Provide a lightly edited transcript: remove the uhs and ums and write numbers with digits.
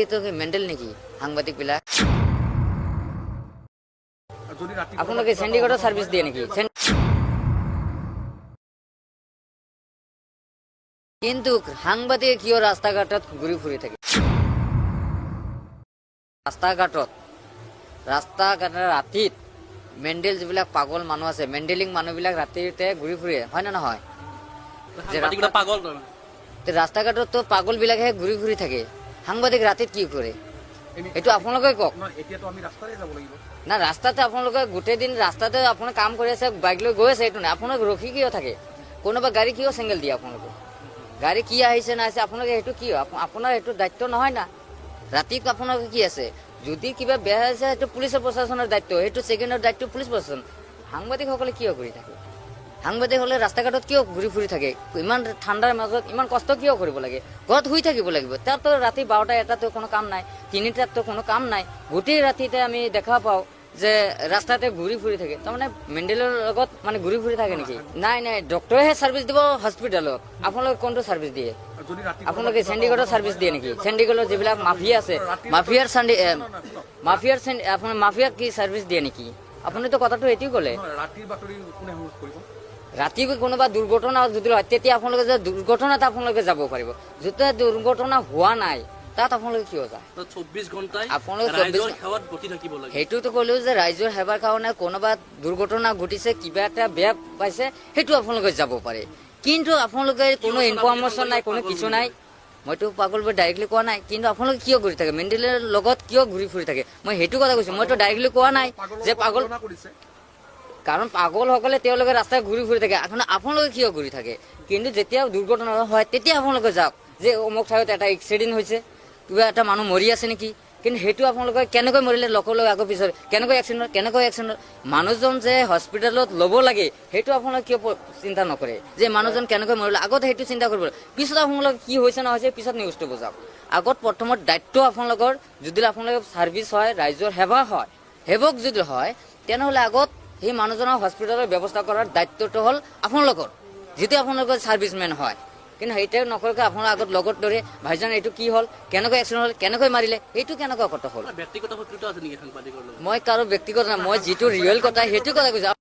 এইটো কি মেণ্টেল নেকি সাংবাদিকবিলাক? আপোনালোকে চেণ্ডিগড়ত ছাৰ্ভিচ দিয়ে নেকি? কিন্তু সাংবাদিকে কিয় ৰাস্তা ঘাটত ঘূৰি ফুৰি থাকে? ৰাস্তা ঘাটত ৰাতিত মেণ্ডেল যিবিলাক পাগল মানুহ আছে, মেণ্ডেলিং মানুহবিলাক ৰাতিতে ঘূৰি ফুৰে, হয় নে নহয়? ৰাস্তা ঘাটতো পাগল বিলাকহে ঘূৰি ফুৰি থাকে, সাংবাদিক ৰাতিত কি কৰে এইটো আপোনালোকে কওক না। ৰাস্তাতে আপোনালোকে গোটেই দিন ৰাস্তাতে আপোনাৰ কাম কৰি আছে, বাইক লৈ গৈ আছে, এইটো নাই আপোনাক ৰখি কিয় থাকে? কোনোবা গাড়ী কিয় চেঙ্গেল দিয়ে আপোনালোকে? গাড়ী কি আহিছে না আহিছে আপোনালোকে সেইটো কি আপোনাৰ সেইটো দায়িত্ব নহয় না? ৰাতি আপোনালোকে কি আছে, যদি কিবা বেয়া হৈছে সেইটো পুলিচৰ প্ৰশাসনৰ দায়িত্ব, সেইটো ছেকেণ্ডৰ দায়িত্ব পুলিচ প্ৰশাসন। সাংবাদিকসকলে কিয় কৰি থাকে? সাংবাদিক হলে ৰাস্তা ঘাটত কিয় ঘূৰি ফুৰি থাকে? ইমান ঠাণ্ডাৰ মাজত ইমান কষ্ট কিয় কৰিব লাগে? ঘৰত শুই থাকিব লাগিব। তাতো ৰাতি 12টা 1টাতো কোনো কাম নাই, 3টাতো কোনো কাম নাই, গোটেই ৰাতিতে আমি দেখা পাওঁ যে ৰাস্তাতে ঘূৰি ফুৰি থাকে। তাৰমানে মেণ্ডেলৰ লগত মানে ঘূৰি ফুৰি থাকে নেকি? নাই নাই, ডক্টৰেহে ছাৰ্ভিচ দিব হস্পিটেলত, আপোনালোকে কোনটো ছাৰ্ভিচ দিয়ে? আপোনালোকে চেণ্ডিগড়ত ছাৰ্ভিচ দিয়ে নেকি? চেণ্ডিগড়ৰ যিবিলাক মাফিয়া আছে, মাফিয়াক কি ছাৰ্ভিচ দিয়ে নেকি? আপুনিতো কথাটো এইটোৱে ক'লে। ৰাতি কোনোবা দুৰ্ঘটনা যদি হয় তেতিয়া আপোনালোকে যে দুৰ্ঘটনাত আপোনালোকে যাব পাৰিব, যেতিয়া দুৰ্ঘটনা হোৱা নাই তাত আপোনালোকে কিয় যায়? 24 ঘণ্টাই আপোনালোকে ৰাইজৰ সেৱাত বতি থাকিব লাগে। সেইটোতো ক'লেও যে ৰাইজৰ সেৱাৰ কাৰণে কোনোবা দুৰ্ঘটনা ঘটিছে, কিবা এটা বেয়া পাইছে, সেইটো আপোনালোকে যাব পাৰে, কিন্তু আপোনালোকে কোনো ইনফৰমেশ্যন নাই, কোনো কিছু নাই। মইতো পাগলবোৰ ডাইৰেক্টলি কোৱা নাই, কিন্তু আপোনালোকে কিয় ঘূৰি থাকে? মেণ্ডেলৰ লগত কিয় ঘূৰি ফুৰি থাকে? মই সেইটো কথা কৈছো, মইতো ডাইৰেক্টলি কোৱা নাই যে পাগল, কাৰণ পাগলসকলে তেওঁলোকে ৰাস্তাত ঘূৰি ফুৰি থাকে, আপোনালোকে কিয় ঘূৰি থাকে? কিন্তু যেতিয়া দুৰ্ঘটনা হয় তেতিয়া আপোনালোকে যাওক, যে অমুক ঠাইত এটা এক্সিডেণ্ট হৈছে, কিবা এটা মানুহ মৰি আছে নেকি, কিন্তু সেইটো আপোনালোকে কেনেকৈ মৰিলে লগে আগৰ পিছত কেনেকৈ এক্সিডেণ্ট মানুহজন যে হস্পিটেলত ল'ব লাগে সেইটো আপোনালোকে কিয় চিন্তা নকৰে? যে মানুহজন কেনেকৈ মৰিলে আগত সেইটো চিন্তা কৰিব, পিছত আপোনালোকে কি হৈছে নহৈছে পিছত নিউজটো বুজাওক। আগত প্ৰথমত দায়িত্ব আপোনালোকৰ, যদি আপোনালোকৰ ছাৰ্ভিচ হয়, ৰাইজৰ সেৱা হয়, সেৱক যদি হয়, তেনেহ'লে আগত সেই মানুহজনৰ হস্পিটেলৰ ব্যৱস্থা কৰাৰ দায়িত্বটো হ'ল আপোনালোকৰ, যিটো আপোনালোকৰ ছাৰ্ভিচমেন হয়। কিন্তু সেইটো নকৰাকৈ আপোনাৰ আগত লগত ধৰে ভাইজন এইটো কি হ'ল, কেনেকৈ এক্সিডেণ্ট হ'ল, কেনেকৈ মাৰিলে, এইটো কেনেকুৱা কথা হ'ল? ব্যক্তিগত শত্ৰুতা আছে নেকি সাংবাদিকৰ লগত? মই কাৰো ব্যক্তিগত নাই, মই যিটো ৰিয়েল কথা সেইটো কথা কৈছো।